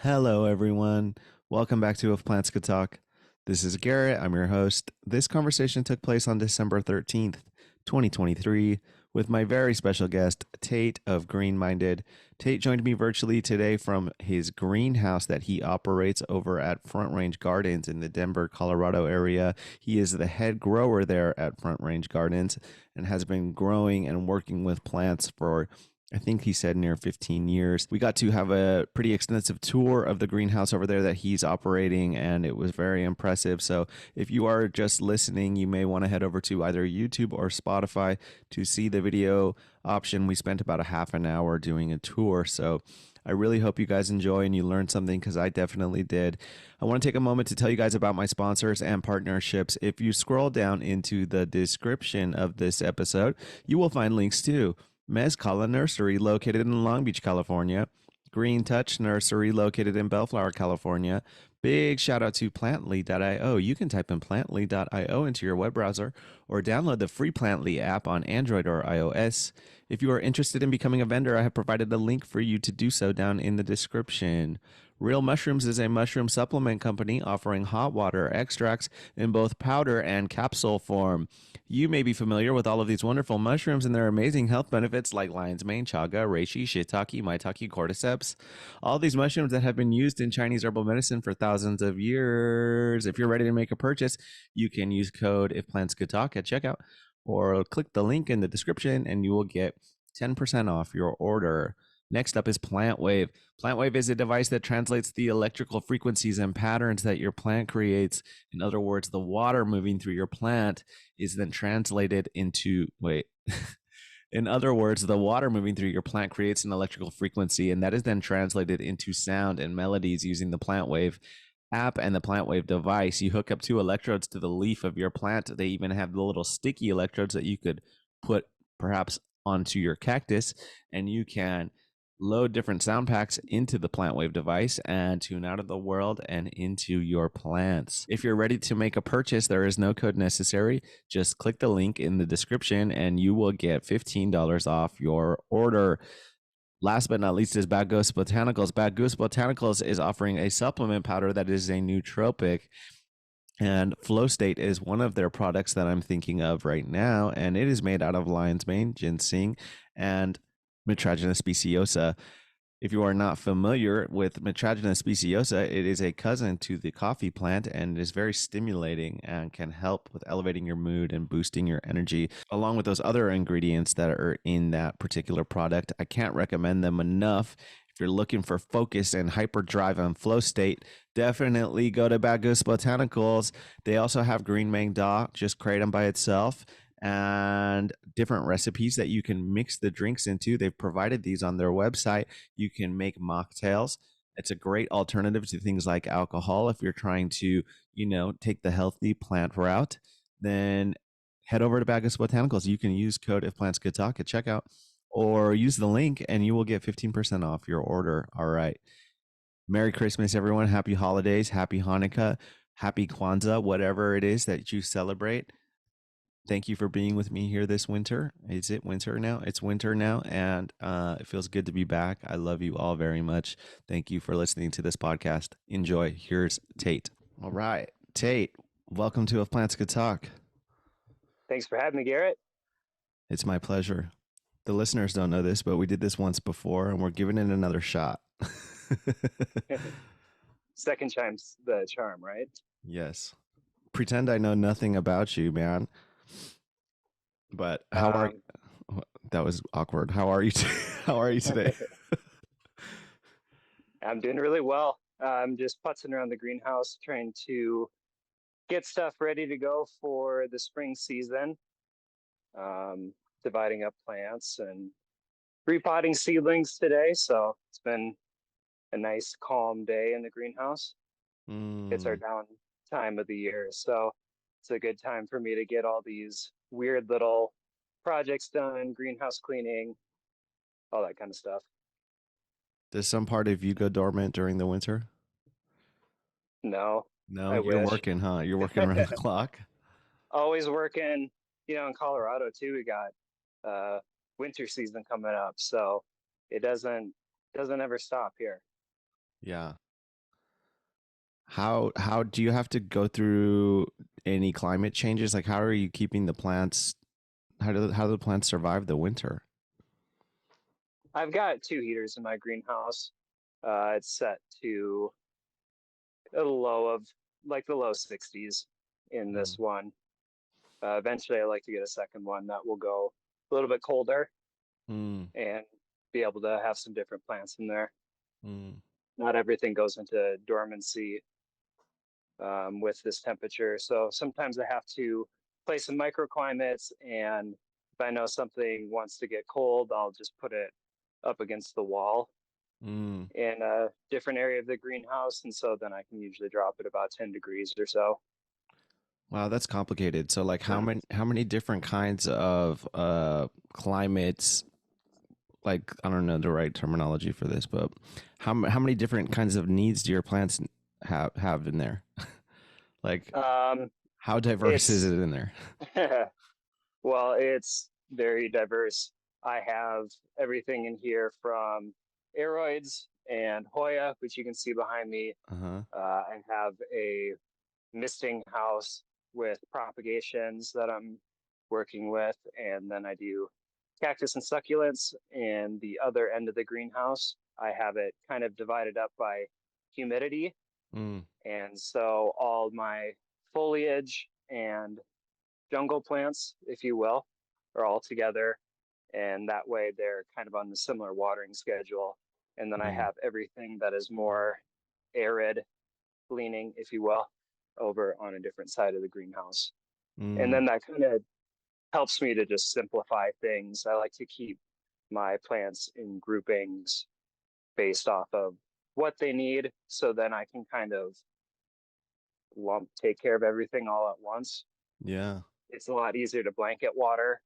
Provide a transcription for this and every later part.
Hello, everyone. Welcome back to If Plants Could Talk. This is Garrett. I'm your host. This conversation took place on December 13th, 2023, with my very special guest, Tate of Greenminded. Tate joined me virtually today from his greenhouse that he operates over at Front Range Gardens in the Denver, Colorado area. He is the head grower there at Front Range Gardens and has been growing and working with plants for I think he said near 15 years. We got to have a pretty extensive tour of the greenhouse over there that he's operating, and it was very impressive. So, if you are just listening, you may want to head over to either YouTube or Spotify to see the video option. We spent about a half an hour doing a tour. So, I really hope you guys enjoy and you learned something because I definitely did. I want to take a moment to tell you guys about my sponsors and partnerships. If you scroll down into the description of this episode, you will find links to Mezcala Nursery, located in Long Beach, California. Green Touch Nursery, located in Bellflower, California. Big shout out to Plantly.io. You can type in Plantly.io into your web browser or download the free Plantly app on Android or iOS. If you are interested in becoming a vendor, I have provided a link for you to do so down in the description. Real Mushrooms is a mushroom supplement company offering hot water extracts in both powder and capsule form. You may be familiar with all of these wonderful mushrooms and their amazing health benefits like lion's mane, chaga, reishi, shiitake, maitake, cordyceps. All these mushrooms that have been used in Chinese herbal medicine for thousands of years. If you're ready to make a purchase, you can use code If Plants Could Talk at checkout or click the link in the description and you will get 10% off your order. Next up is PlantWave. PlantWave is a device that translates the electrical frequencies and patterns that your plant creates. In other words, the water moving through your plant is then translated into, in other words, the water moving through your plant creates an electrical frequency, and that is then translated into sound and melodies using the PlantWave app and the PlantWave device. You hook up two electrodes to the leaf of your plant. They even have the little sticky electrodes that you could put perhaps onto your cactus, and you can load different sound packs into the PlantWave device and tune out of the world and into your plants. If you're ready to make a purchase, there is no code necessary. Just click the link in the description and you will get $15 off your order. Last but not least is Bad Goose Botanicals. Bad Goose Botanicals is offering a supplement powder that is a nootropic. And Flow State is one of their products that I'm thinking of right now. And it is made out of lion's mane, ginseng, and Mitragynous speciosa. If you are not familiar with Mitragynous speciosa, it is a cousin to the coffee plant and is very stimulating and can help with elevating your mood and boosting your energy, along with those other ingredients that are in that particular product. I can't recommend them enough. If you're looking for focus and hyperdrive and flow state, definitely go to Bad Goose Botanicals. They also have green Mangda, just kratom by itself, and different recipes that you can mix the drinks into. They've provided these on their website. You can make mocktails. It's a great alternative to things like alcohol. If you're trying to, take the healthy plant route, then head over to Bad Goose Botanicals. You can use code If Plants Could Talk at checkout or use the link and you will get 15% off your order. All right. Merry Christmas, everyone. Happy holidays. Happy Hanukkah. Happy Kwanzaa, whatever it is that you celebrate. Thank you for being with me here this winter. Is it winter now? It's winter now, and it feels good to be back. I love you all very much. Thank you for listening to this podcast. Enjoy. Here's Tate. All right, Tate, welcome to If Plants Could Talk. Thanks for having me, Garrett. It's my pleasure. The listeners don't know this, but we did this once before, and we're giving it another shot. Second time's the charm, right? Yes. Pretend I know nothing about you, man. But how are that was awkward. How are you? How are you today? I'm doing really well. I'm just putzing around the greenhouse, trying to get stuff ready to go for the spring season. Dividing up plants and repotting seedlings today. So it's been a nice, calm day in the greenhouse. It's our down time of the year, so it's a good time for me to get all these weird little projects done, greenhouse cleaning, all that kind of stuff. Does some part of you go dormant during the winter? No, No, I you're wish. working, huh? You're working around the clock. Always working. In Colorado too, we got winter season coming up, so it doesn't ever stop here. Yeah. How do you have to go through any climate changes? Like, how are you keeping the plants? How do the plants survive the winter? I've got two heaters in my greenhouse. It's set to a low of like the low 60s in this Mm, one. Eventually, I like to get a second one that will go a little bit colder mm, and be able to have some different plants in there. mm, Not everything goes into dormancy with this temperature. So sometimes I have to play some microclimates, and if I know something wants to get cold, I'll just put it up against the wall mm. in a different area of the greenhouse, and so then I can usually drop it about 10 degrees or so. Wow, that's complicated. So, like, how many different kinds of climates? Like, I don't know the right terminology for this, but how many different kinds of needs do your plants have in there? Like, Um, how diverse is it it's in there? well, it's very diverse. I have everything in here from aeroids and Hoya, which you can see behind me. Uh huh. I have a misting house with propagations that I'm working with, and then I do cactus and succulents. And the other end of the greenhouse, I have it kind of divided up by humidity, Mm, and so all my foliage and jungle plants, if you will, are all together, and that way they're kind of on the similar watering schedule. And then I mm, have everything that is more arid leaning, if you will, over on a different side of the greenhouse. And mm. then that kind of helps me to just simplify things. I like to keep my plants in groupings based off of what they need. So then I can kind of take care of everything all at once. Yeah. It's a lot easier to blanket water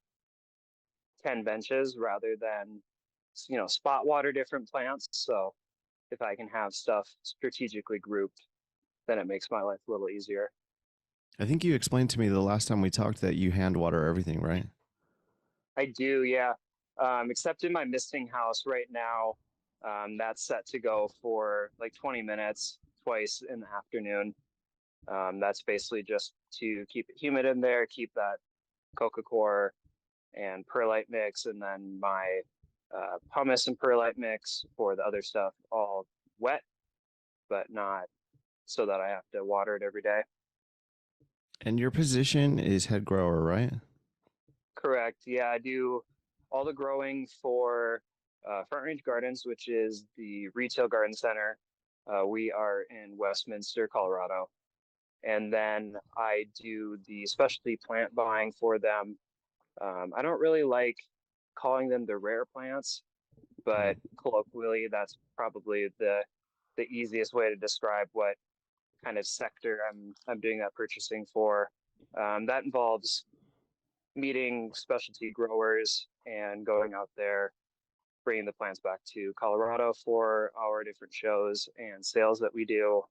10 benches rather than, spot water different plants. So if I can have stuff strategically grouped, then it makes my life a little easier. I think you explained to me the last time we talked that you hand water everything, right? I do, yeah. Except in my misting house right now, that's set to go for like 20 minutes twice in the afternoon. That's basically just to keep it humid in there, keep that coca core and perlite mix, and then my pumice and perlite mix for the other stuff all wet, but not so that I have to water it every day. And your position is head grower, right? Correct. Yeah, I do all the growing for Front Range Gardens, which is the retail garden center. We are in Westminster, Colorado. And then I do the specialty plant buying for them. I don't really like calling them the rare plants, Mm. but colloquially, that's probably the easiest way to describe what kind of sector I'm doing that purchasing for. That involves meeting specialty growers and going out there, bringing the plants back to Colorado for our different shows and sales that we do.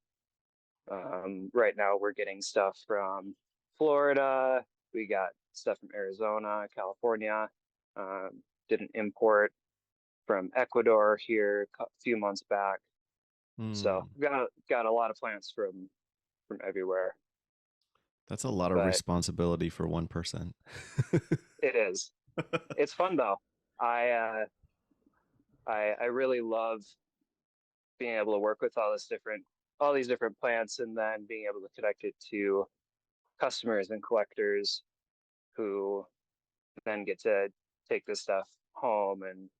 Right now, we're getting stuff from Florida. We got stuff from Arizona, California. Um, did an import from Ecuador here a few months back. So Mm. got a lot of plants from everywhere. That's a lot of But responsibility for one person. it is. It's fun though. I uh, I really love being able to work with all these different plants, and then being able to connect it to customers and collectors who then get to take this stuff home and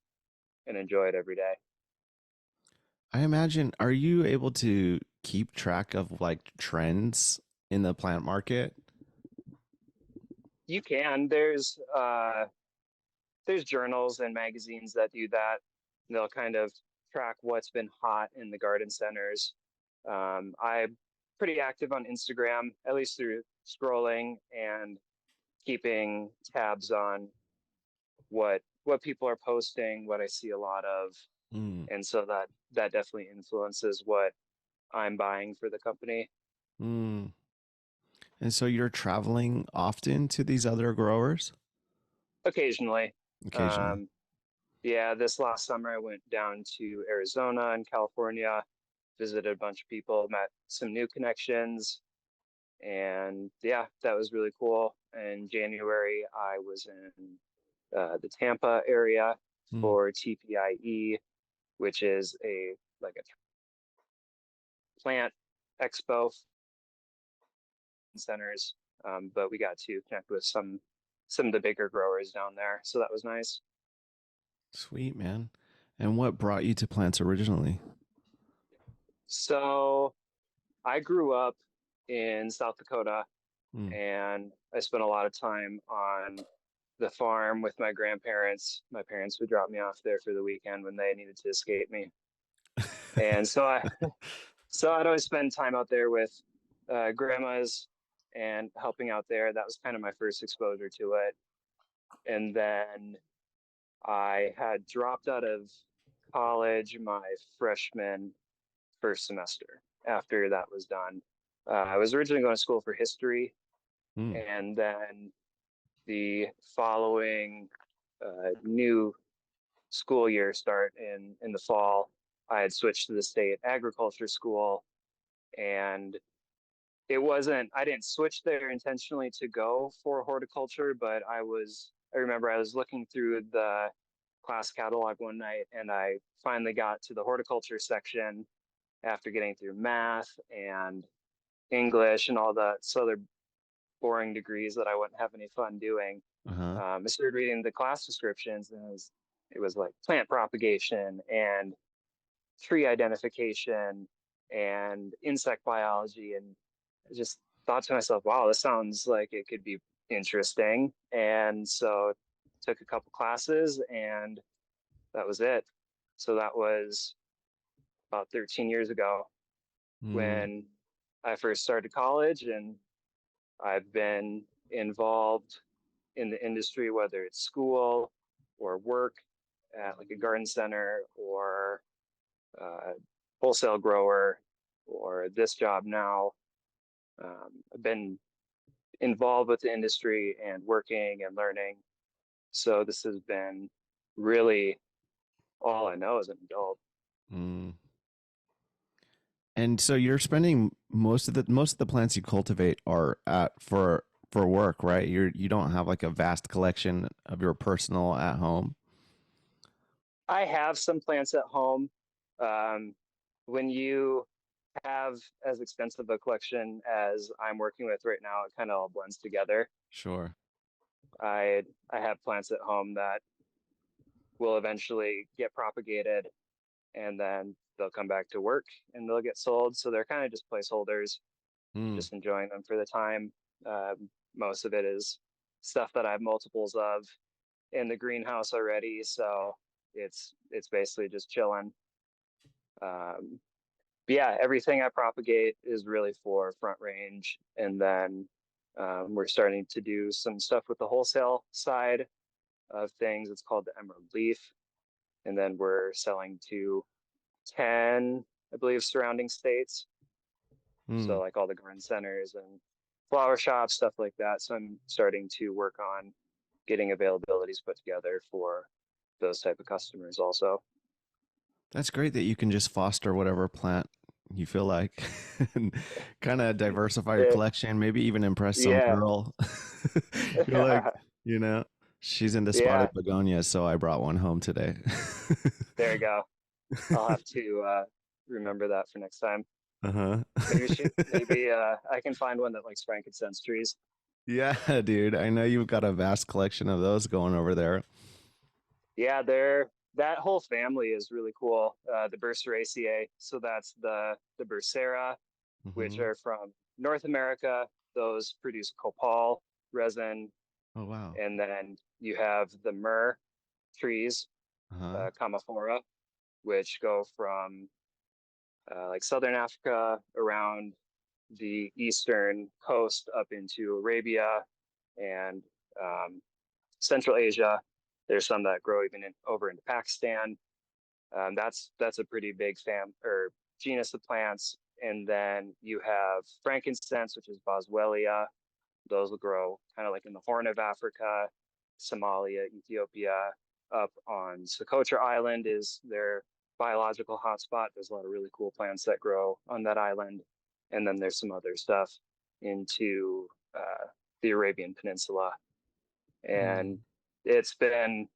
enjoy it every day. I imagine, are you able to keep track of like trends in the plant market? You can. There's journals and magazines that do that. They'll kind of track what's been hot in the garden centers. I'm pretty active on Instagram, at least through scrolling and keeping tabs on what people are posting, what I see a lot of, Mm. and so that definitely influences what I'm buying for the company Mm. And so you're traveling often to these other growers? occasionally. Occasionally. Um, yeah, this last summer I went down to Arizona and California. visited a bunch of people, met some new connections, and yeah, that was really cool. In January, I was in the Tampa area Mm. for TPIE, which is a plant expo centers. But we got to connect with some of the bigger growers down there, so that was nice. Sweet, man. And what brought you to plants originally? So I grew up in South Dakota, Mm. and I spent a lot of time on the farm with my grandparents. My parents would drop me off there for the weekend when they needed to escape me. And so I'd always spend time out there with grandmas and helping out there. That was kind of my first exposure to it. And then I had dropped out of college my freshman first semester after that was done. I was originally going to school for history, Mm. and then the following new school year start in the fall, I had switched to the state agriculture school, and I didn't switch there intentionally to go for horticulture, but I remember I was looking through the class catalog one night, and I finally got to the horticulture section after getting through math and English and all the other boring degrees that I wouldn't have any fun doing. Uh-huh. I started reading the class descriptions, and it was like plant propagation and tree identification and insect biology, and I just thought to myself, wow, this sounds like it could be interesting. And so took a couple classes, and that was it. So that was about 13 years ago Mm. when I first started college, and I've been involved in the industry, whether it's school or work at like a garden center or uh, wholesale grower or this job now. I've been involved with the industry and working and learning. So this has been really all I know as an adult. Mm. And so you're spending most of the plants you cultivate are at for work, right? You don't have like a vast collection of your personal at home. I have some plants at home. Um, when you have as extensive a collection as I'm working with right now, it kind of all blends together. Sure. I have plants at home that will eventually get propagated, and then they'll come back to work and they'll get sold. So they're kind of just placeholders. I'm Mm. just enjoying them for the time. Most of it is stuff that I have multiples of in the greenhouse already, so it's basically just chilling. Um, but yeah, everything I propagate is really for front range, and then we're starting to do some stuff with the wholesale side of things. It's called the Emerald Leaf, and then we're selling to 10, I believe, surrounding states. So Mm. like all the garden centers and flower shops, stuff like that. So I'm starting to work on getting availabilities put together for those type of customers also. That's great that you can just foster whatever plant you feel like and kind of diversify your It, collection, maybe even impress some yeah. girl. You're like, you know, she's into Yeah, spotted begonias, so I brought one home today. there you go. I'll have to remember that for next time. Uh-huh. Maybe I can find one that likes frankincense trees. Yeah, dude. I know you've got a vast collection of those going over there. Yeah, that whole family is really cool. The Burseraceae, so that's the Bursera, which Hmm. are from North America. Those produce copal resin, Oh, wow. and then you have the myrrh trees, Uh-huh. Camophora, which go from like southern Africa around the eastern coast up into Arabia and um, Central Asia. There's some that grow even over into Pakistan. That's a pretty big or genus of plants. And then you have frankincense, which is Boswellia. Those will grow kind of like in the Horn of Africa, Somalia, Ethiopia. Up on Socotra Island is their biological hotspot. There's a lot of really cool plants that grow on that island, and then there's some other stuff into the Arabian Peninsula. And it's been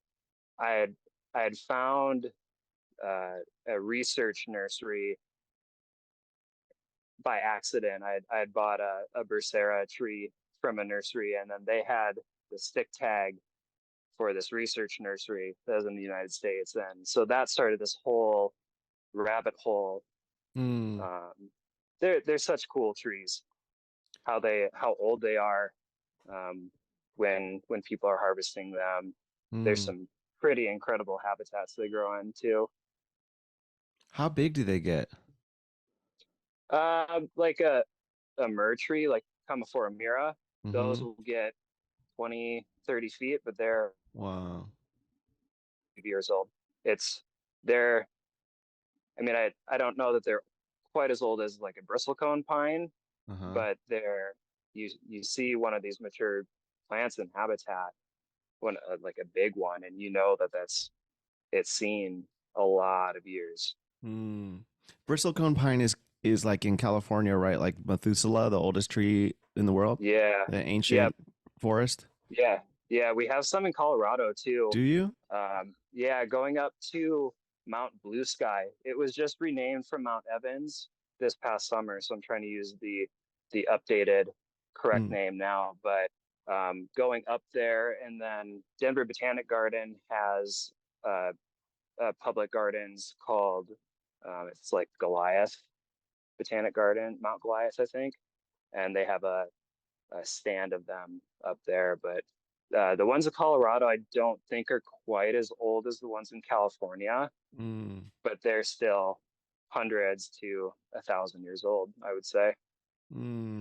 I had found a research nursery by accident. I had bought a Bursera tree from a nursery, and then they had the stick tag for this research nursery that was in the United States. And so that started this whole rabbit hole. They're such cool trees. How old they are when people are harvesting them. There's some pretty incredible habitats they grow in too. How big do they get? Like a myrrh tree, like Commiphora mira, those will get 20, 30 feet, but they're wow, years old. They're, I mean, I don't know that they're quite as old as like a bristlecone pine, but you see one of these mature plants in habitat, like a big one, and you know it's seen a lot of years. Bristlecone pine is like in California, right? Like Methuselah, the oldest tree in the world. Yeah. The ancient forest. Yeah. We have some in Colorado too. Do you? Yeah, going up to Mount Blue Sky. It was just renamed from Mount Evans this past summer, so I'm trying to use the updated correct name now. But going up there, and then Denver Botanic Garden has public gardens called it's like Goliath Botanic Garden, Mount Goliath, I think, and they have a stand of them up there. But the ones in Colorado, I don't think are quite as old as the ones in California, but they're still hundreds to 1,000 years old, I would say.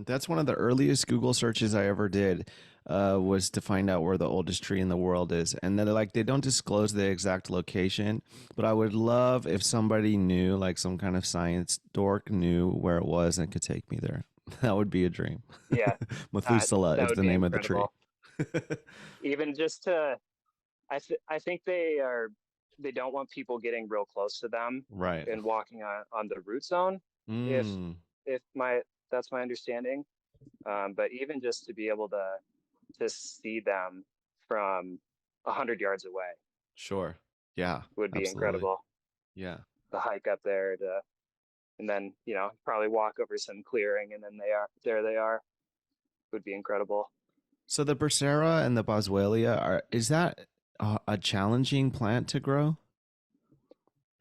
That's one of the earliest Google searches I ever did, was to find out where the oldest tree in the world is. And then like they don't disclose the exact location, but I would love if somebody knew, like some kind of science dork knew where it was and could take me there. That would be a dream. Yeah, Methuselah that is would the be name of the tree. incredible. Even just I think they don't want people getting real close to them, Right. and walking on the root zone. If if my That's my understanding. But even just to be able to see them from 100 yards away, Sure. Yeah, would be absolutely. incredible. Yeah. The hike up there and then probably walk over some clearing, and then they are, would be incredible. So the Bursera and the Boswellia is that a challenging plant to grow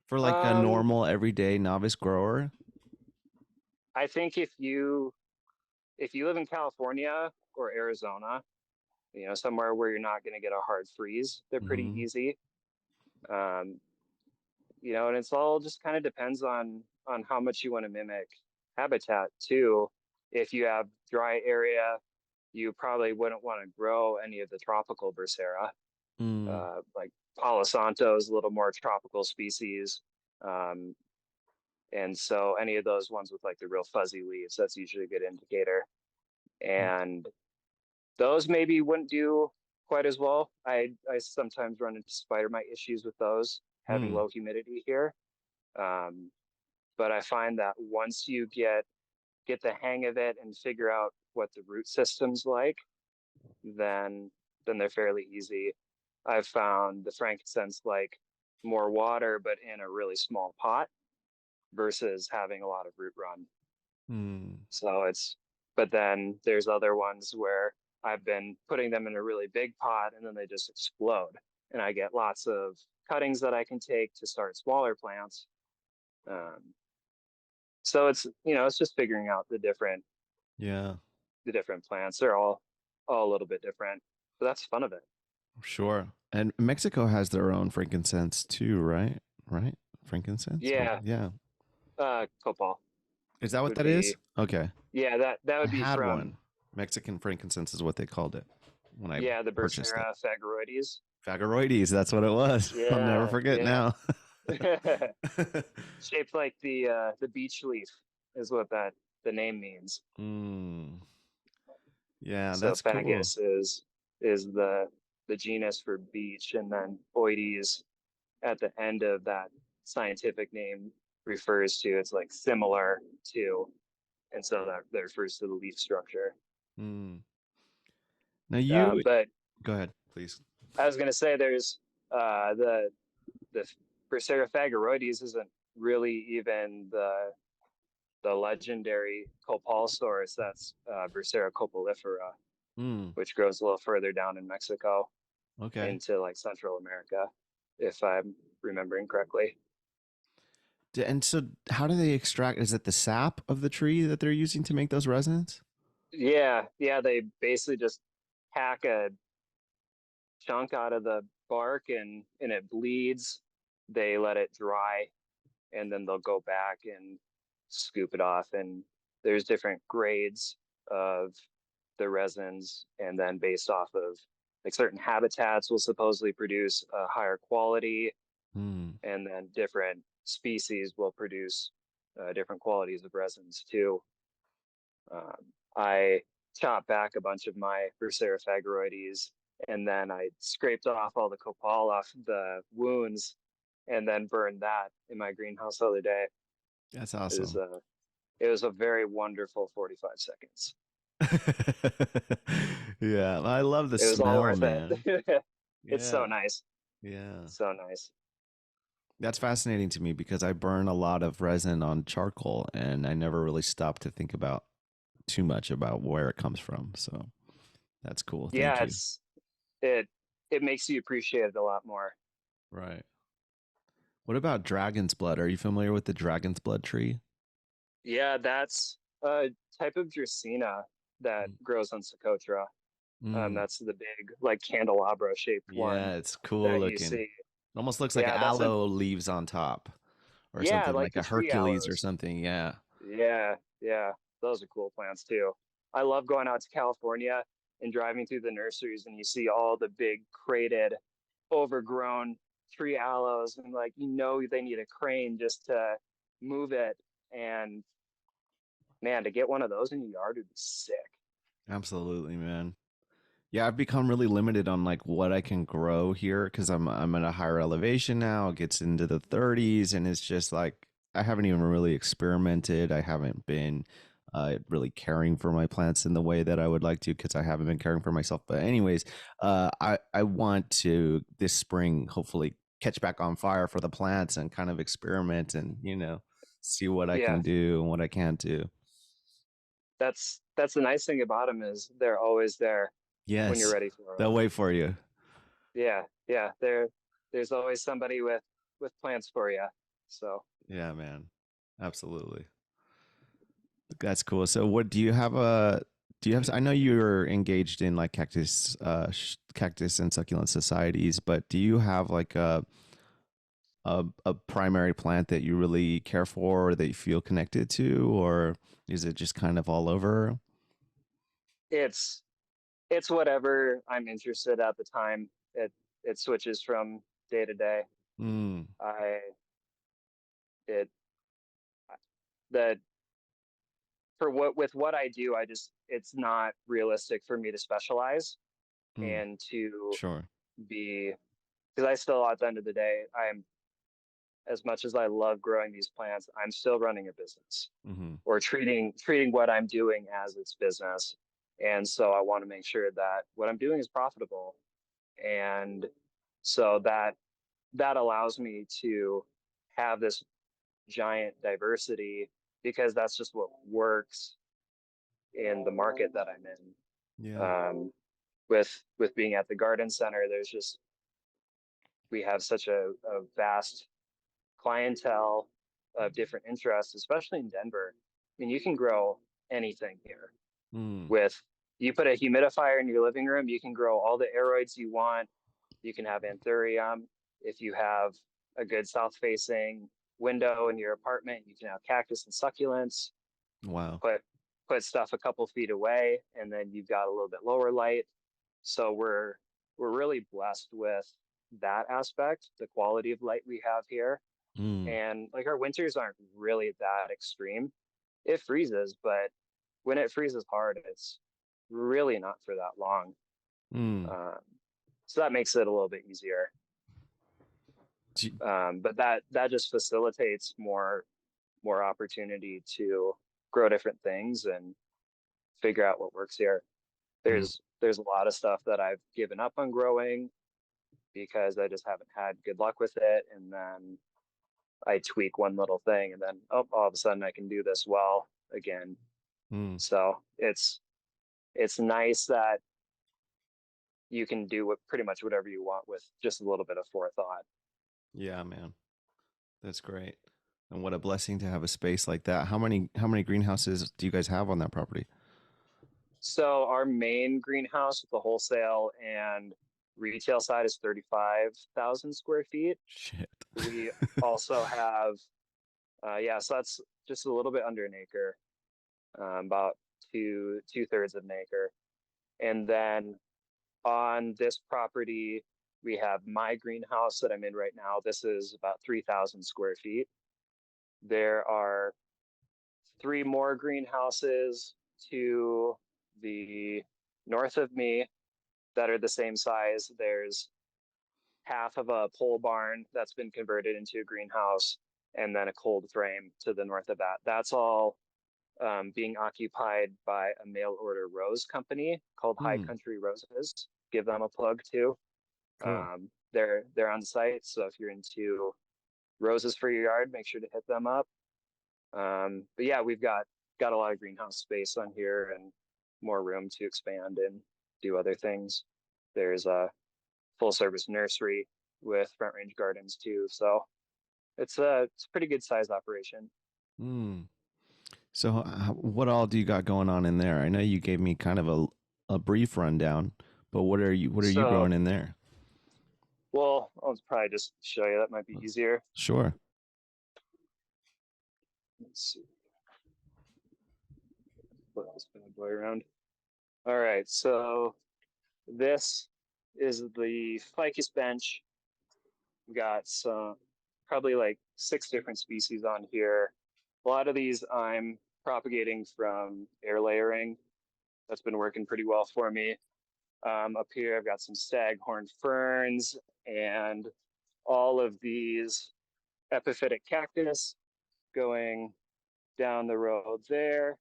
for like a Um, normal everyday novice grower? I think if you live in California or Arizona, somewhere where you're not going to get a hard freeze, they're pretty easy. Um, and it's all just kind of depends on how much you want to mimic habitat too. If you have dry area, you probably wouldn't want to grow any of the tropical Bursera. Like Palo Santo is a little more tropical species. Um, and so any of those ones with like the real fuzzy leaves, that's usually a good indicator. And those maybe wouldn't do quite as well. I sometimes run into spider mite issues with those, having low humidity here. But I find that once you get the hang of it and figure out what the root system's like, then they're fairly easy. I've found the frankincense like more water, but in a really small pot versus having a lot of root run. So but then there's other ones where I've been putting them in a really big pot and then they just explode. And I get lots of cuttings that I can take to start smaller plants. So it's just figuring out the different plants. They're all a little bit different, but that's fun of it. Sure. And Mexico has their own frankincense too, right? Right? Frankincense? Or, Yeah. yeah. Copal Is that what would that is? be, Okay. yeah, that I would be had from, one. Mexican frankincense is what they called it when I yeah, the purchased it. Bursera phageroides. Fageroides, that's what it was. I'll never Yeah, forget yeah. now. Shaped like the beech leaf is what the name means. Yeah, So that's cool. Fagus is the genus for beech, and then oides at the end of that scientific name refers to. It's like similar to, and so that refers to the leaf structure. Mm. Now you But go ahead, please. I was going to say there's the Brassera phageroides isn't really even the legendary copalsaurus. That's Brassera copalifera, Mm. which grows a little further down in Mexico Okay. into like Central America, if I'm remembering correctly. And so, how do they extract? Is it the sap of the tree that they're using to make those resins? Yeah, they basically just hack a chunk out of the bark and it bleeds. They let it dry and then they'll go back and scoop it off. And there's different grades of the resins, and then based off of like certain habitats will supposedly produce a higher quality, Mm. and then different species will produce different qualities of resins too. I chopped back a bunch of my Brassera phageroides, and then I scraped off all the copal off the wounds, and then burned that in my greenhouse the other day. That's It was awesome. a it was a very wonderful 45 seconds. Yeah, I love the It was all smell, worth man. it. It's so Yeah, nice, yeah. so nice. That's fascinating to me because I burn a lot of resin on charcoal and I never really stopped to think about too much about where it comes from. So that's cool. Thank Yeah, you. it it makes you appreciate it a lot more. Right. What about dragon's blood? Are you familiar with the dragon's blood tree? Yeah, that's a type of Dracaena that Mm. grows on Socotra. Mm. That's the big like candelabra shaped one Yeah, it's cool that you looking. see. It almost looks like Yeah, that's a aloe leaves on top or yeah, something like like the a tree Hercules or aloes. something. Yeah. Yeah, those are cool plants too. I love going out to California and driving through the nurseries and you see all the big crated, overgrown tree aloes, and like they need a crane just to move it. And man, to get one of those in your yard would be sick. Absolutely, man. Yeah, I've become really limited on like what I can grow here because I'm at a higher elevation now. It gets into the 30s, and it's just like I haven't even really experimented. I haven't been really caring for my plants in the way that I would like to because I haven't been caring for myself. But anyways, I want to this spring hopefully catch back on fire for the plants and kind of experiment and see what I Yeah, can do and what I can't do. that's the nice thing about them is they're always there when you're Yes, ready for them. they'll wait for you. Yeah, there's always somebody with plants for you. So Yeah, man. Absolutely. That's cool. So what do you have a do you have I know you're engaged in like cactus and succulent societies, but do you have like a primary plant that you really care for or that you feel connected to, or is it just kind of all over? it's it's whatever I'm interested at the time. It switches from day to day. Mm, I it the for what with what I do, I just it's not realistic for me to specialize mm, and to sure. be because I still at the end of the day, I'm as much as I love growing these plants, I'm still running a business Mm-hmm. or treating what I'm doing as its business. And so I want to make sure that what I'm doing is profitable. And so that allows me to have this giant diversity because that's just what works in the market that I'm in. Yeah. With being at the garden center, there's just we have such a vast clientele of different interests, especially in Denver. I mean, you can grow anything here. Mm, With you put a humidifier in your living room, you can grow all the aeroids you want. You can have anthurium. If you have a good south facing window in your apartment, you can have cactus and succulents. wow. Put stuff a couple feet away, and then you've got a little bit lower light. So we're really blessed with that aspect, the quality of light we have here. Mm, And like our winters aren't really that extreme. It freezes, but when it freezes hard, it's really not for that long. mm. Um, so that makes it a little bit easier. But that just facilitates more opportunity to grow different things and figure out what works here. Mm. There's a lot of stuff that I've given up on growing because I just haven't had good luck with it, and then I tweak one little thing, and then all of a sudden I can do this well again. Mm. So it's nice that you can do pretty much whatever you want with just a little bit of forethought. Yeah, man. That's great. And what a blessing to have a space like that. How many greenhouses do you guys have on that property? So our main greenhouse with the wholesale and retail side is 35,000 square feet. Shit. We also have, yeah, so that's just a little bit under an acre, about two-thirds of an acre. And then on this property, we have my greenhouse that I'm in right now. This is about 3,000 square feet. There are 3 more greenhouses to the north of me that are the same size. There's half of a pole barn that's been converted into a greenhouse, and then a cold frame to the north of that. That's all being occupied by a mail order rose company called High Hmm. Country Roses. Give them a plug too. Cool. They're on site, so if you're into roses for your yard, make sure to hit them up. But yeah, we've got a lot of greenhouse space on here and more room to expand and do other things. There's a full service nursery with front range gardens too, so it's a pretty good size operation. Hmm. So, what all do you got going on in there? I know you gave me kind of a brief rundown, but what are you So, growing in there? well, I'll probably just show you. That might be easier. Sure. Let's see. Put this bad boy around. All right, so this is the ficus bench. We got some, probably like 6 different species on here. A lot of these I'm propagating from air layering. That's been working pretty well for me. Up here, I've got some staghorn ferns and all of these epiphytic cactus going down the road there.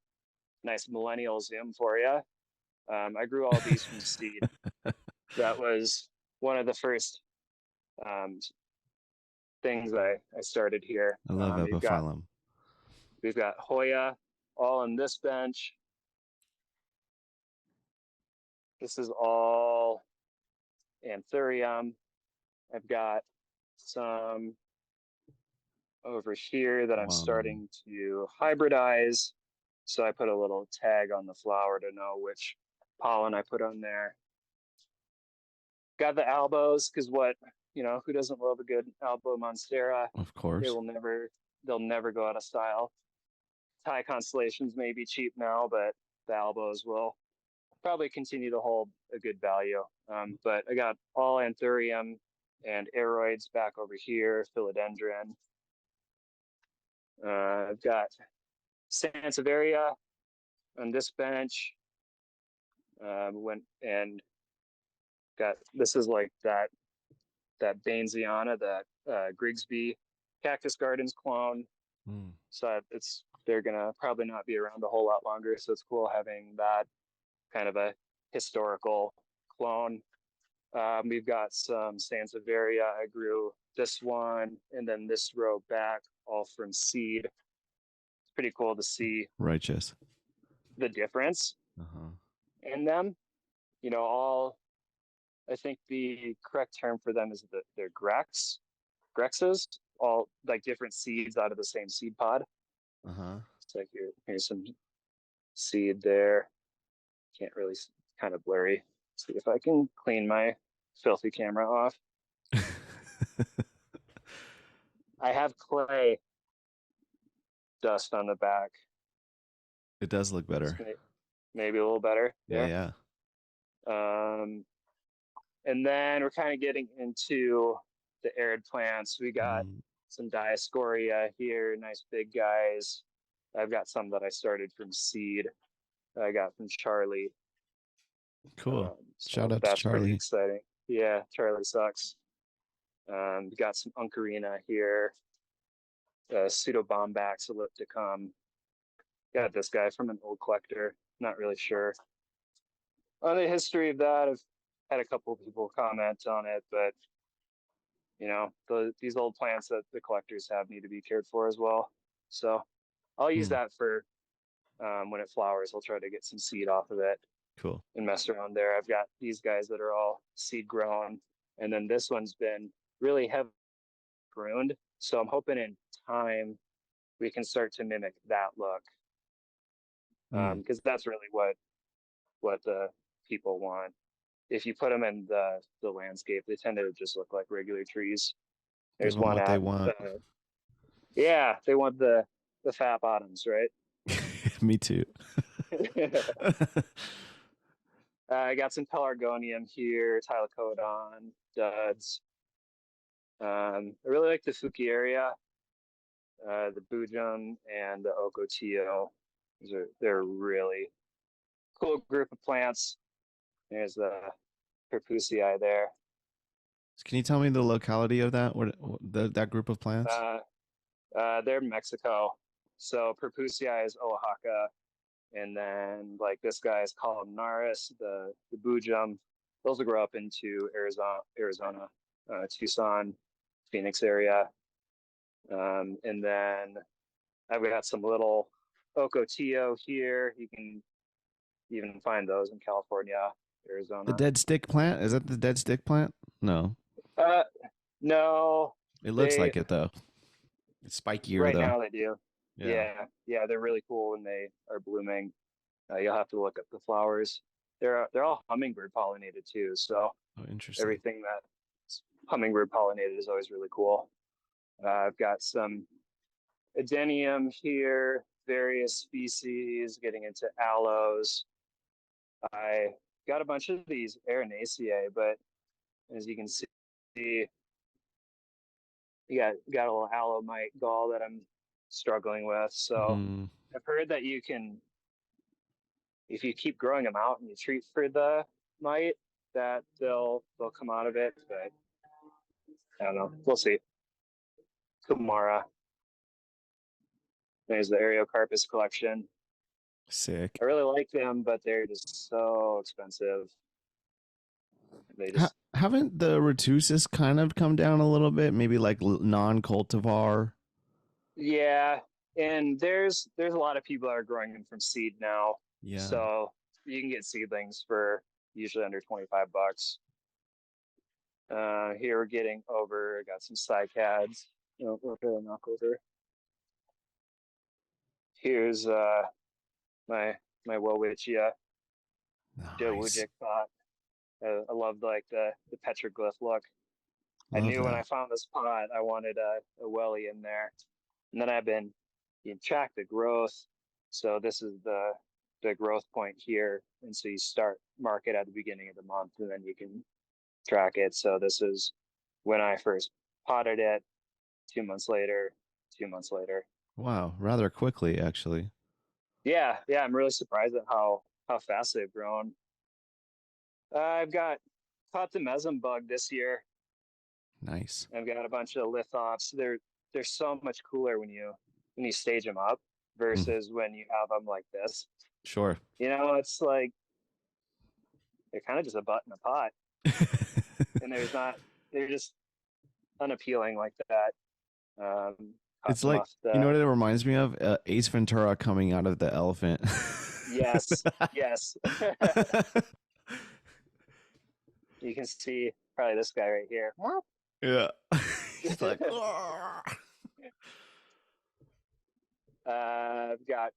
Nice millennial zoom for you. I grew all these from seed. That was one of the first um, things I started here. I love epiphyllum. We've got Hoya all on this bench. This is all Anthurium. I've got some over here that I'm Wow, man. starting to hybridize. So I put a little tag on the flower to know which pollen I put on there. Got the albos because who doesn't love a good albo monstera? Of They course. will never, they'll never go out of style. Thai constellations may be cheap now, but the albos will probably continue to hold a good value. But I got all Anthurium and aeroids back over here, philodendron. I've got Sansevieria on this bench. Went and got this is like that Bainesiana, that Grigsby Cactus Gardens clone. Mm. So they're gonna probably not be around a whole lot longer. So it's cool having that kind of a historical clone. We've got some Sansevieria. I grew this one and then this row back, all from seed. It's pretty cool to see Righteous. the difference Uh-huh. in them. All I think the correct term for them is that they're Grexes, all like different seeds out of the same seed pod. Uh-huh. It's like here's some seed there. Can't really, kind of blurry. Let's see if I can clean my filthy camera off. I have clay dust on the back. It does look better. Maybe a little better. Yeah, Yeah. yeah. And then we're kind of getting into the arid plants. We got Mm. some Dioscorea here, nice big guys. I've got some that I started from seed. I got from Charlie. Cool. Shout So out to that's pretty Charlie. exciting. Yeah, Charlie sucks. We got some Uncarina here, Pseudobombax ellipticum. Got this guy from an old collector. Not really sure on the history of that. I've had a couple of people comment on it, but these old plants that the collectors have need to be cared for as well. So I'll use Hmm. that for when it flowers. I'll try to get some seed off of it Cool. and mess around there. I've got these guys that are all seed grown, and then this one's been really heavily pruned. So I'm hoping in time we can start to mimic that look, Hmm. because that's really what the people want. If you put them in the landscape, they tend to just look like regular trees. Give There's them one what they at want. yeah, they want the fat bottoms, right? Me too. I got some pelargonium here, Tylochodon, duds. I really like the Fukiaria, the Bujum, and the Ocotillo. They're a really cool group of plants. There's the Perpusii there. Can you tell me the locality of that group of plants? Uh, they're Mexico. So Perpusii is Oaxaca, and then like this guy is Columnaris, the Bujum. Those will grow up into Arizona, Tucson, Phoenix area. And then I've got some little Ocotillo here. You can even find those in California, The Arizona. dead stick plant? Is that the dead stick plant? No. Uh, no, It looks they like it though. It's spikier right though. now they do. Yeah. Yeah, yeah, they're really cool when they are blooming. You'll have to look at the flowers. They're all hummingbird pollinated too, so Oh, interesting. everything that's hummingbird pollinated is always really cool. I've got some adenium here, various species, getting into aloes. I got a bunch of these Erinaceae, but as you can see, you got a little aloe mite gall that I'm struggling with. So Hmm. I've heard that you can, if you keep growing them out and you treat for the mite, that they'll come out of it. But I don't know. We'll see. Kumara. There's the Areocarpus collection. Sick. I really like them, but they're just so expensive. They just Haven't the retusis kind of come down a little bit? Maybe like non-cultivar. yeah, and there's a lot of people that are growing them from seed now, Yeah. so you can get seedlings for usually under $25. Here we're getting over. Got some cycads. We're gonna knock over. Here's my my Welwitschia Joe Nice. Wujik thought. I loved like the petroglyph look. I Love knew when I that. found this pot, I wanted a welly in there, and then I've been you track the growth. So this is the growth point here, and so you start mark it at the beginning of the month, and then you can track it. So this is when I first potted it. 2 months later, 2 months later. Wow. Rather quickly, actually. Yeah, yeah, I'm really surprised at how fast they've grown. I've got caught the mesum bug this year. Nice. I've got a bunch of lithops. They're so much cooler when you stage them up Mm, versus when you have them like this. sure. It's like they're kind of just a butt in a pot, and they're just unappealing like that. Caught It's them like, off you know the what it reminds me of? Ace Ventura coming out of the elephant. yes, yes. You can see probably this guy right here. Yeah. He's like, I've got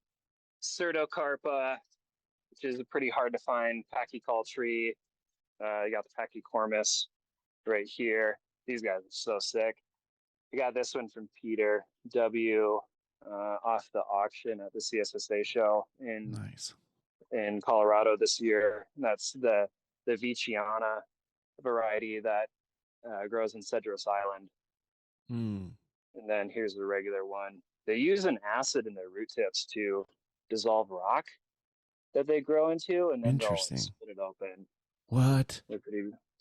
Certocarpa, which is a pretty hard to find pachyculture. You got the Pachycormus right here. These guys are so sick. I got this one from Peter W. Off the auction at the CSSA show nice. in Colorado this year. That's the Viciana variety that grows in Cedros Island. Hmm. And then here's the regular one. They use an acid in their root tips to dissolve rock that they grow into, and then they'll Interesting. split it open. What?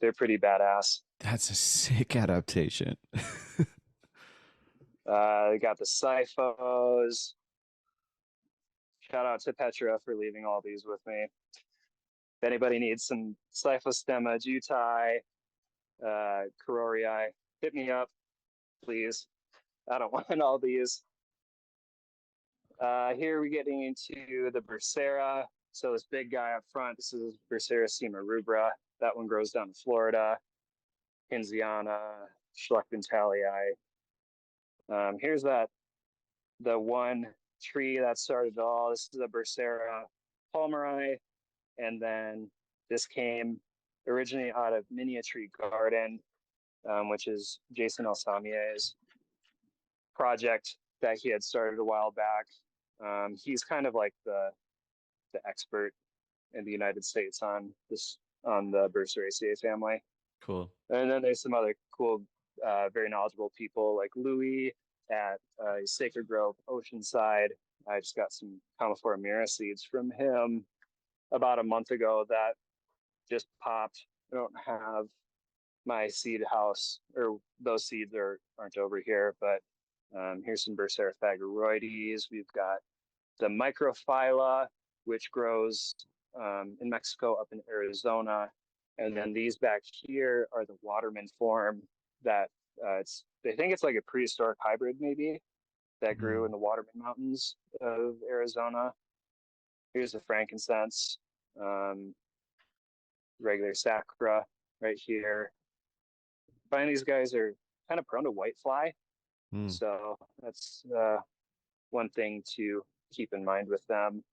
They're pretty badass. That's a sick adaptation. They got the Sifos. Shout out to Petra for leaving all these with me. If anybody needs some Sifostemma, Jutai, Karorii, hit me up, please. I don't want all these. Here we're getting into the Bursera. So this big guy up front, this is Bursera sima rubra. That one grows down in Florida. Hinziana, Schlechtenthalii. Here's the one tree that started it all. This is a Bursera palmeri, and then this came originally out of Miniature Garden, which is Jason Alsamier's project that he had started a while back. He's kind of like the expert in the United States on the Burseraceae family. Cool. And then there's some other cool, very knowledgeable people like Louis at Sacred Grove Oceanside. I just got some Commiphora mira seeds from him about a month ago that just popped. I don't have my seed house, or those seeds aren't over here, but here's some Bursera phageroides. We've got the microphylla, which grows in Mexico, up in Arizona. And then these back here are the Waterman form that they think it's like a prehistoric hybrid maybe that grew in the Waterman Mountains of Arizona. Here's the frankincense, regular sacra right here. I find these guys are kind of prone to whitefly. So that's one thing to keep in mind with them.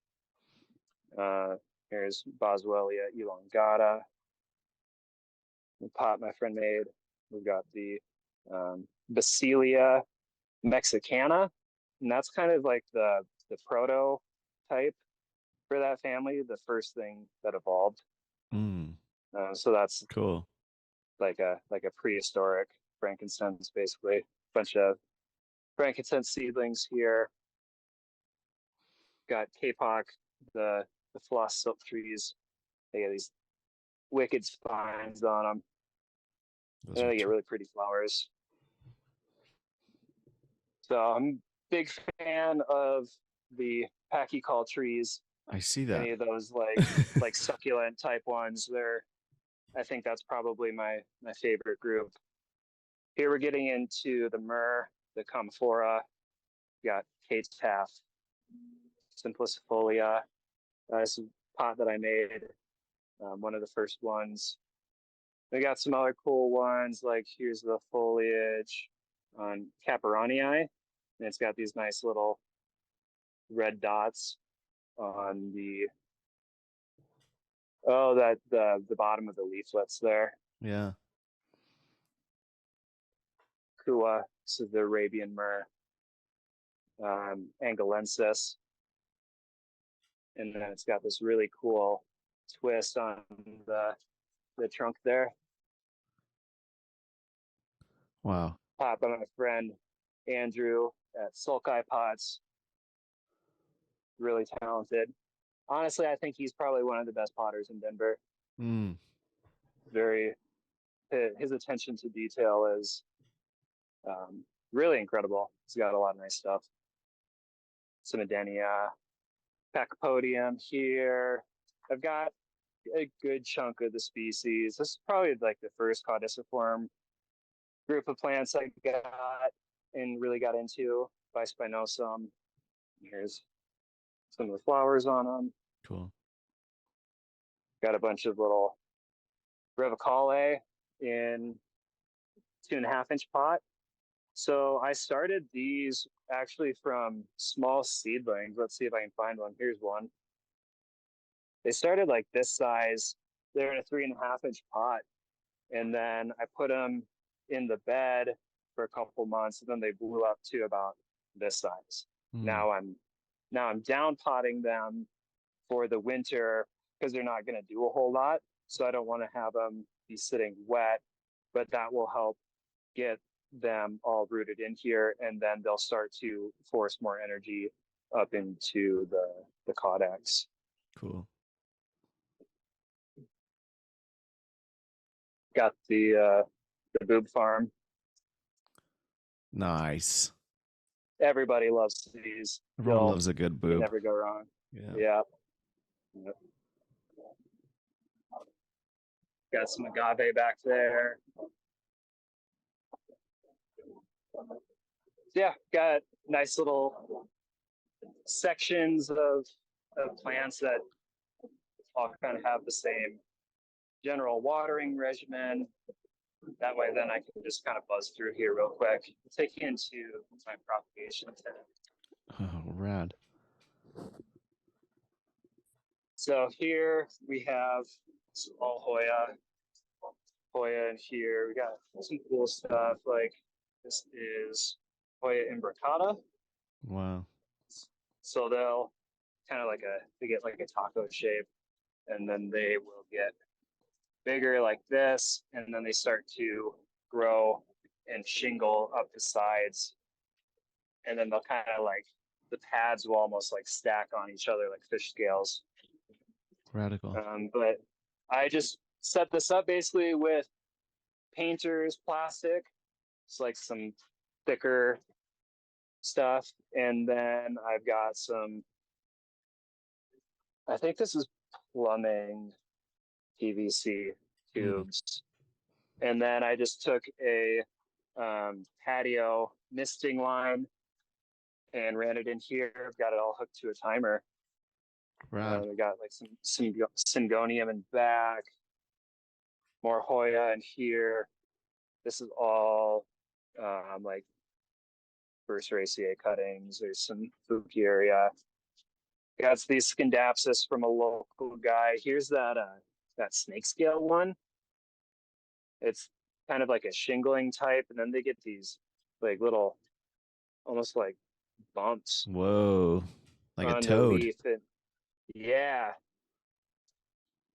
Here's Boswellia elongata, the pot my friend made. We've got the Basilia mexicana, and that's kind of like the prototype for that family, the first thing that evolved. So that's cool, like a prehistoric frankincense, basically. Bunch of frankincense seedlings here. Got kapok, the floss silk trees. They got these wicked spines on them. And they get really pretty flowers. So I'm a big fan of the pachycall trees. I see that. Any of those like succulent type ones, I think that's probably my favorite group. Here we're getting into the myrrh, the Commiphora. Got Kate's Taff, Simplicifolia. This is a pot that I made, one of the first ones. We got some other cool ones, like here's the foliage on Caperanii, and it's got these nice little red dots on the the bottom of the leaflets there. Yeah. Kua, this is the Arabian myrrh. Angolensis, and then it's got this really cool twist on the trunk there. Wow. Pot by my friend Andrew at Sulkai Pots. Really talented. Honestly, I think he's probably one of the best potters in Denver. His attention to detail is really incredible. He's got a lot of nice stuff. Cimidenia, Pachypodium here. I've got a good chunk of the species. This is probably like the first caudiciform group of plants I got and really got into by Spinosum. Here's some of the flowers on them. Cool. Got a bunch of little Revicale in 2.5-inch pot. So I started these actually from small seedlings. Let's see if I can find one. Here's one. They started like this size. They're in a 3.5-inch pot. And then I put them in the bed for a couple months, and then they blew up to about this size. Now I'm down potting them for the winter because they're not going to do a whole lot. So I don't want to have them be sitting wet, but that will help get them all rooted in here, and then they'll start to force more energy up into the caudex. Cool. Got the the boob farm. Nice. Everybody loves these. Everyone loves a good You can boob. never go wrong. Yeah. Yeah. Got some agave back there. Yeah, got nice little sections of plants that all kind of have the same general watering regimen. That way, then I can just kind of buzz through here real quick. Take you into my propagation tent. Oh, rad. So here we have small Hoya in here. We got some cool stuff like this is Hoya imbricata. Wow. So they'll kind of they get like a taco shape, and then they will get bigger like this, and then they start to grow and shingle up the sides, and then they'll kind of like the pads will almost like stack on each other like fish scales. Radical. But I just set this up basically with painter's plastic. It's like some thicker stuff, and then I've got some, I think this is plumbing PVC tubes. And then I just took a patio misting line and ran it in here. I've got it all hooked to a timer. Right. We got like some syngonium in back, more Hoya in here. This is all like first raceae cuttings. There's some Fuchsia. Got these Scindapsus from a local guy. Here's that snake scale one. It's kind of like a shingling type, and then they get these like little, almost like bumps. Whoa, like a on toad. The leaf. And yeah,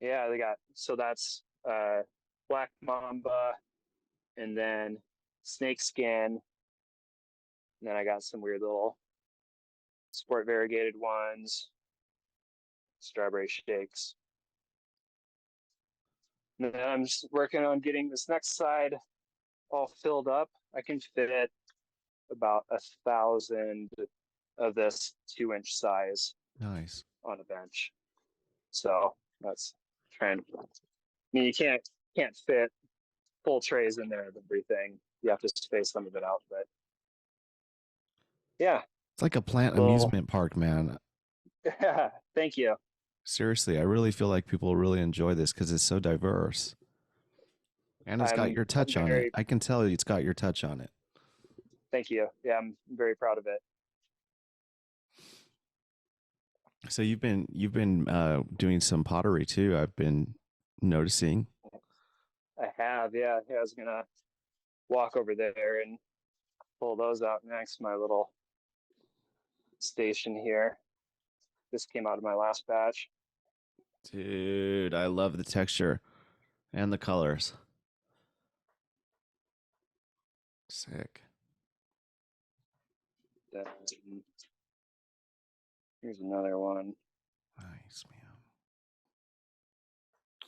they got, so that's black mamba, and then snake skin. And then I got some weird little sport variegated ones, strawberry shakes. And then I'm just working on getting this next side all filled up. I can fit about 1,000 of this 2-inch size. Nice. On a bench. So that's trying. I mean, you can't fit full trays in there of everything. You have to space some of it out, but yeah. It's like a plant amusement park, man. Thank you. Seriously, I really feel like people really enjoy this because it's so diverse. And it's got your touch on it. I can tell it's got your touch on it. Thank you. Yeah, I'm very proud of it. So you've been doing some pottery too. I've been noticing. I have, yeah. I was gonna walk over there and pull those out next. My little station here. This came out of my last batch. Dude, I love the texture and the colors. Sick. Then here's another one. Nice, man.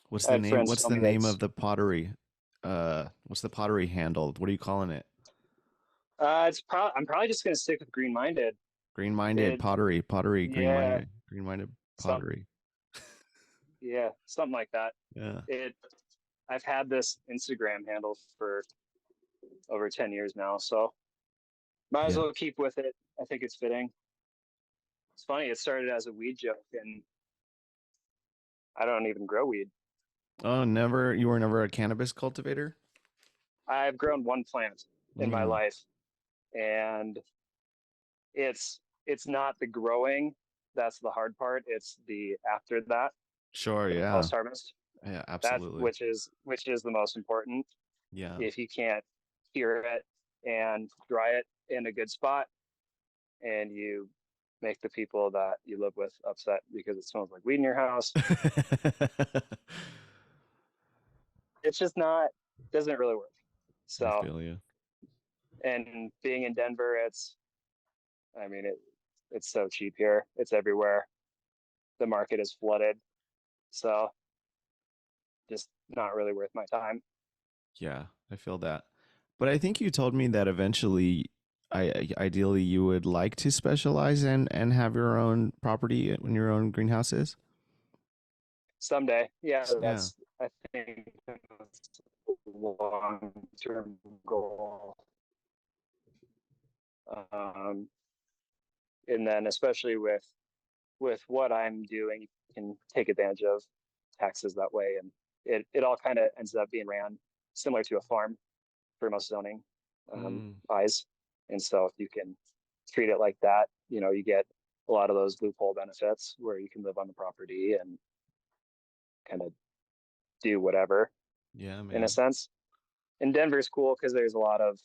What's the name? What's the name of the pottery? What's the pottery handle? What are you calling it? I'm probably just gonna stick with Greenminded. Greenminded pottery. Yeah. Greenminded pottery. Yeah, something like that. Yeah. I've had this Instagram handle for over 10 years now, so might as well keep with it. I think it's fitting. It's funny, it started as a weed joke, and I don't even grow weed. Oh, never? You were never a cannabis cultivator? I've grown one plant in my life, and it's not the growing that's the hard part. It's the after that. Sure, yeah. Post harvest. Yeah, absolutely. Which is the most important. Yeah. If you can't cure it and dry it in a good spot, and you make the people that you live with upset because it smells like weed in your house, it's just doesn't really work. So I feel you. And being in Denver, it's so cheap here. It's everywhere. The market is flooded. So just not really worth my time. Yeah. I feel that. But I think you told me that eventually, ideally, you would like to specialize and have your own property and your own greenhouses. Someday. Yeah, Yeah. I think that's a long-term goal. Um, and then especially with what I'm doing, you can take advantage of taxes that way, and it all kind of ends up being ran similar to a farm for most zoning Mm, buys. And so if you can treat it like that, you get a lot of those loophole benefits where you can live on the property and kind of do whatever yeah, in a man. sense. And Denver's cool because there's a lot of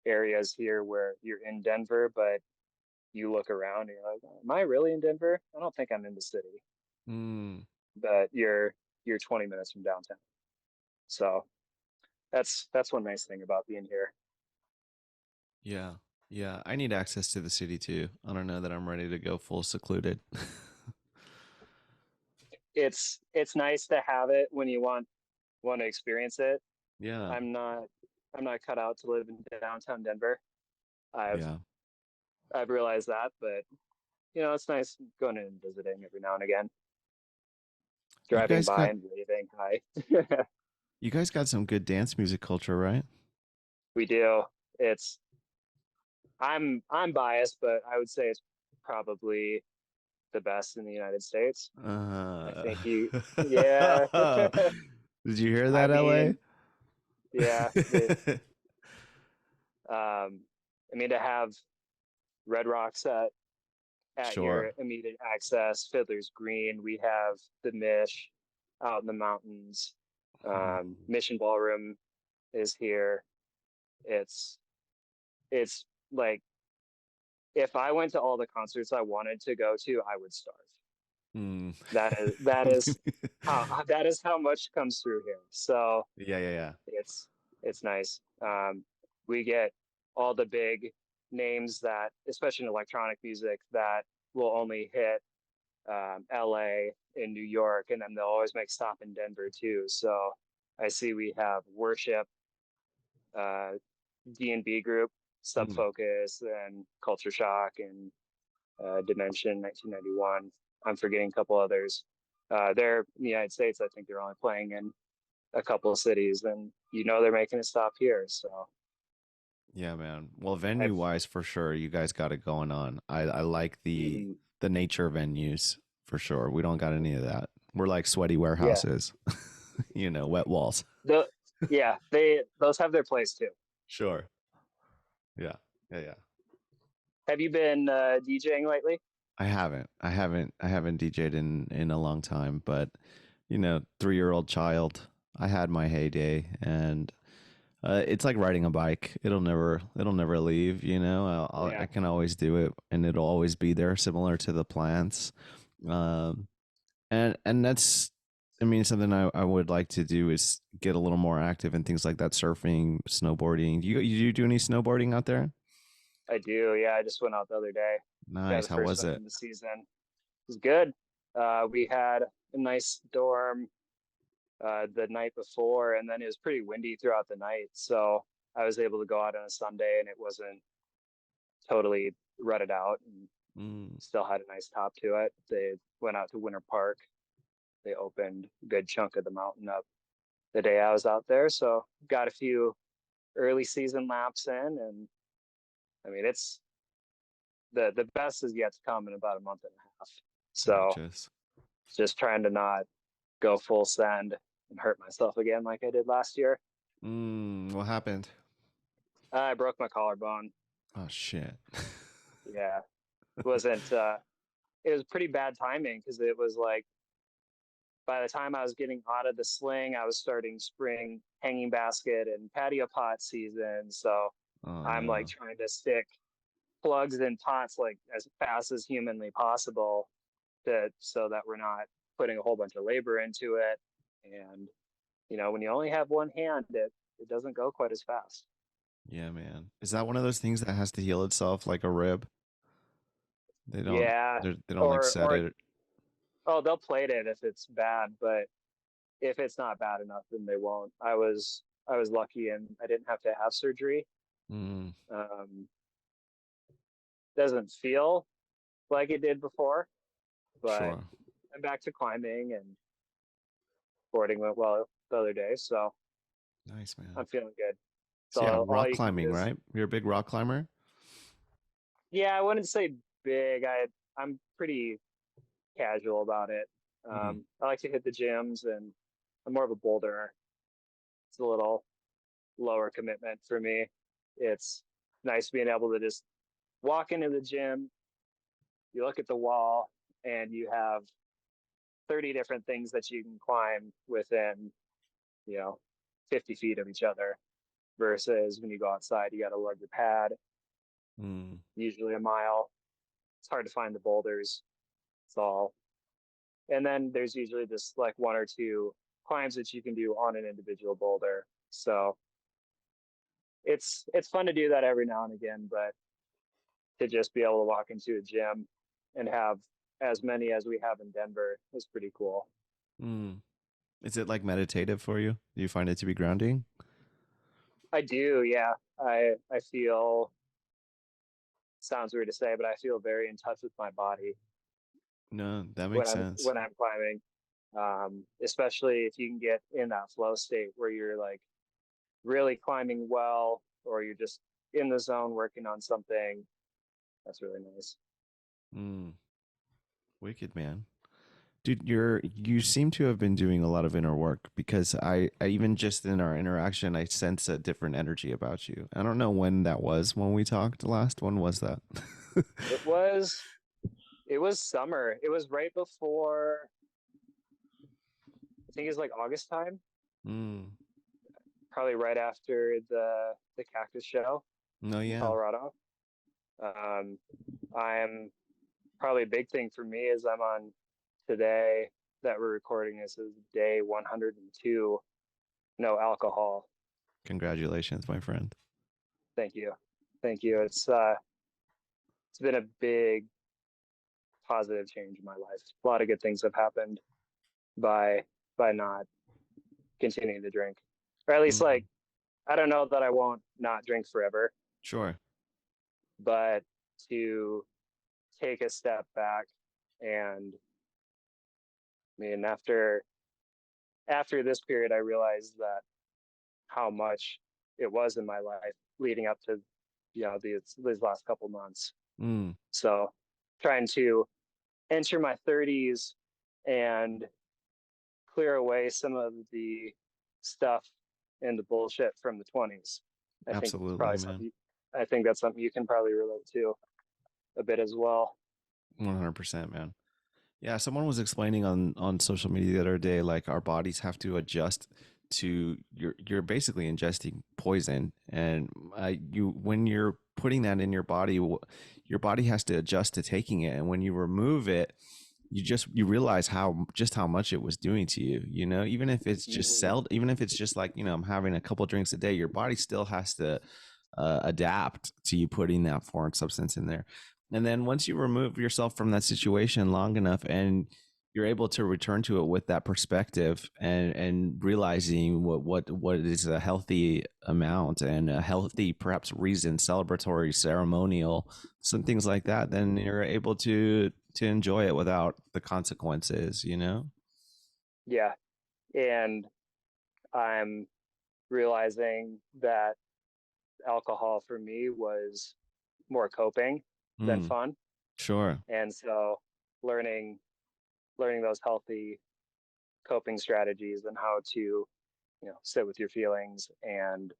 areas here where you're in Denver, but you look around and you're like, am I really in Denver? I don't think I'm in the city, Mm, but you're 20 minutes from downtown. So that's one nice thing about being here. yeah. Yeah. I need access to the city too. I don't know that I'm ready to go full secluded. It's nice to have it when you want to experience it. Yeah. I'm not I'm not cut out to live in downtown Denver. I've Yeah. I've realized that, but it's nice going in and visiting every now and again, You driving guys by got and waving hi. you guys got some good dance music culture, right? We do. It's I'm biased, but I would say it's probably the best in the United States. I Uh, think yeah. did you hear I that, LA? mean, yeah. I mean to have Red Rocks at Sure. your immediate access, Fiddler's Green. We have the Mish out in the mountains. Hmm. Mission Ballroom is here. It's it's like if I went to all the concerts I wanted to go to, I would starve. Hmm. That is how much comes through here. So Yeah, yeah, yeah. it's nice. We get all the big names that, especially in electronic music, that will only hit LA and New York, and then they'll always make stop in Denver too. So I see we have Worship, uh, D&B Group, Hmm. Subfocus, and Culture Shock, and Dimension 1991. I'm forgetting a couple others. They're in the United States. I think they're only playing in a couple of cities, and they're making a stop here. So Yeah, man. Well, I've venue wise, for sure, you guys got it going on. I like mm, the nature venues for sure. We don't got any of that. We're like sweaty yeah, warehouses, wet walls. the yeah they those have their place too. Sure. Yeah. Yeah, yeah. Have you been DJing lately? I haven't DJ'd in a long time, but 3-year-old child. I had my heyday, and it's like riding a bike. It'll never leave. I Yeah, can always do it, and it'll always be there, similar to the plants. Um, and that's, I mean, something I would like to do is get a little more active in things like that, surfing, snowboarding. You do any snowboarding out there? I do. Yeah, I just went out the other day. Got Nice. the How first was one it? in the season. It was good. We had a nice storm the night before, and then it was pretty windy throughout the night. So I was able to go out on a Sunday, and it wasn't totally rutted out, and Mm, still had a nice top to it. They went out to Winter Park. They opened a good chunk of the mountain up the day I was out there. So got a few early season laps in, and I mean the best is yet to come in about a month and a half. So gorgeous. just trying to not go full send and hurt myself again like I did last year. What happened? I broke my collarbone. Oh shit. Yeah, wasn't it was pretty bad timing because it was like by the time I was getting out of the sling, I was starting spring hanging basket and patio pot season. So Oh I'm like no. trying to stick plugs in pots like as fast as humanly possible to so that we're not putting a whole bunch of labor into it. And when you only have one hand, it doesn't go quite as fast. Yeah, man. Is that one of those things that has to heal itself like a rib? They don't Yeah, they don't like set or it. oh, they'll plate it if it's bad, but if it's not bad enough, then they won't. I was lucky and I didn't have to have surgery. Mm, Doesn't feel like it did before, but sure. I'm back to climbing, and boarding went well the other day, so Nice, man. I'm feeling good. So So yeah, all rock you can do climbing, is, right? You're a big rock climber? yeah, I wouldn't say big. I'm pretty casual about it. Mm, I like to hit the gyms, and I'm more of a boulderer. It's a little lower commitment for me. It's nice being able to just walk into the gym, you look at the wall, and you have 30 different things that you can climb within, you know, 50 feet of each other. Versus when you go outside, you got to lug your pad, mm. usually a mile. It's hard to find the boulders. It's all, and then there's usually just like one or two climbs that you can do on an individual boulder. So it's fun to do that every now and again, but to just be able to walk into a gym and have as many as we have in Denver is pretty cool. Mm. Is it like meditative for you? Do you find it to be grounding? I do, yeah. I feel, sounds weird to say, but I feel very in touch with my body No, that when makes sense. I'm climbing. Especially if you can get in that flow state where you're like really climbing well, or you're just in the zone working on something. That's really nice. Mm. Wicked, man. Dude, you seem to have been doing a lot of inner work because I even just in our interaction I sense a different energy about you. I don't know when that was when we talked last. When was that? It was it was summer. It was right before, I think it was like August time, Mm. probably right after the Cactus Show No, in yeah. Colorado. Um, I'm probably a big thing for me is I'm on today that we're recording this is day 102, no alcohol. Congratulations, my friend. Thank you. Thank you. It's been a big positive change in my life. A lot of good things have happened by not continuing to drink. Or at least Mm. like I don't know that I won't not drink forever, Sure. but to take a step back and I mean after this period I realized that how much it was in my life leading up to these last couple months. Mm. So trying to enter my 30s and clear away some of the stuff and the bullshit from the 20s. I think it's Absolutely, probably man. something. I think that's something you can probably relate to a bit as well. 100%, man. Yeah, someone was explaining on social media the other day, like our bodies have to adjust to you're basically ingesting poison, and you when you're putting that in your body, your body has to adjust to taking it, and when you remove it, you realize how much it was doing to you. You know, even if it's just Mm-hmm. even if it's just like I'm having a couple drinks a day, your body still has to adapt to you putting that foreign substance in there. And then once you remove yourself from that situation long enough and you're able to return to it with that perspective and realizing what is a healthy amount and a healthy perhaps reason, celebratory, ceremonial, some things like that, then you're able to enjoy it without the consequences, you know? Yeah, and I'm realizing that alcohol for me was more coping than Mm, fun, sure. and so learning those healthy coping strategies and how to sit with your feelings and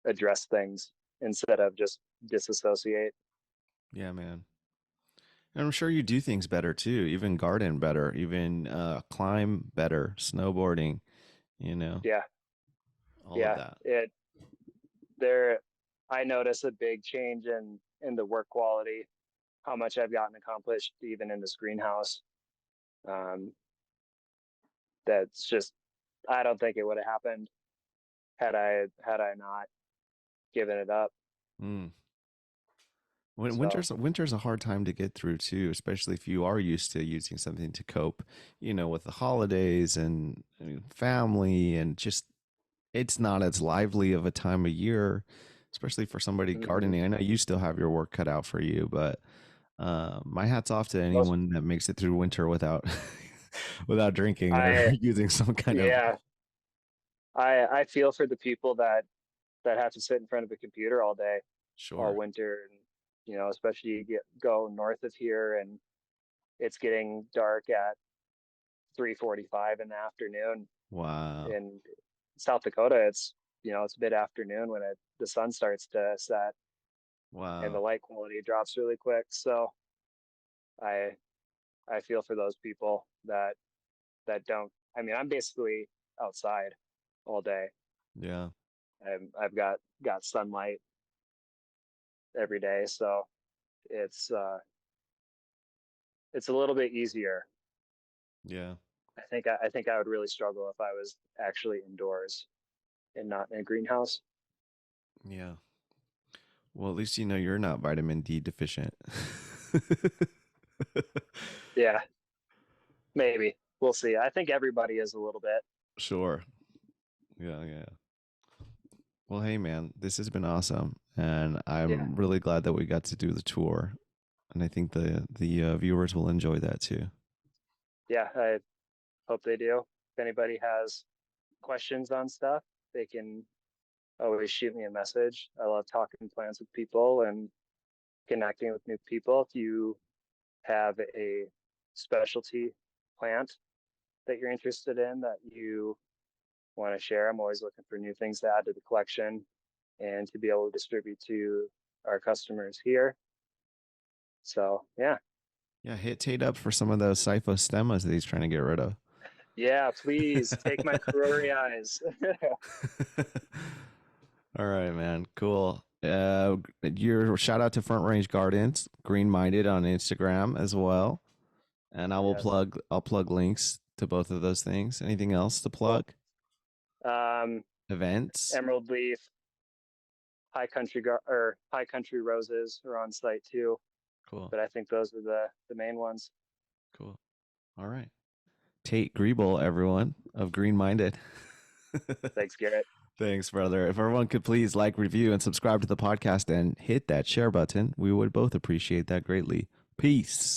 address things instead of just disassociate. Yeah, man. And I'm sure you do things better too, even garden better, even climb better, snowboarding, you know, Yeah, all of yeah. that. It there I notice a big change in the work quality, how much I've gotten accomplished even in this greenhouse. Um, that's just I don't think it would have happened had I not given it up. Mm. So winter's a hard time to get through too, especially if you are used to using something to cope, with the holidays and family and just it's not as lively of a time of year, especially for somebody mhm. gardening. I know you still have your work cut out for you, but my hat's off to Most anyone that makes it through winter without without drinking or I using some kind of yeah, I feel for the people that have to sit in front of a computer all day, all sure. winter, and especially you go north of here, and it's getting dark at 3:45 in the afternoon. Wow. In South Dakota, it's mid afternoon when the sun starts to set, and the Wow. light quality drops really quick. So I I feel for those people that don't. I mean, I'm basically outside all day. Yeah. I've got sunlight every day, so it's uh, it's a little bit easier. Yeah. I think I would really struggle if I was actually indoors and not in a greenhouse. Yeah. Well, at least you're not vitamin D deficient. Yeah, maybe we'll see. I think everybody is a little bit. Sure. Yeah, yeah. Well, hey man, this has been awesome, and Yeah, I'm really glad that we got to do the tour, and I think the viewers will enjoy that too. yeah. I hope they do. If anybody has questions on stuff, they can always shoot me a message. I love talking plants with people and connecting with new people. If you have a specialty plant that you're interested in that you want to share, I'm always looking for new things to add to the collection and to be able to distribute to our customers here. So yeah, Yeah, hit Tate up for some of those Siphostemas that he's trying to get rid of. yeah. Please take my Kurori eyes. All right, man. Cool. Your shout out to Front Range Gardens, Greenminded on Instagram as well. And Yes. I'll plug links to both of those things. Anything else to Cool. plug? Um, Events? Emerald Leaf, or High Country Roses are on site too, Cool. but I think those are the main ones. Cool. All right. Tate Griebel, everyone of Greenminded. Thanks, Garrett. Thanks, brother. If everyone could please like, review, and subscribe to the podcast and hit that share button, we would both appreciate that greatly. Peace.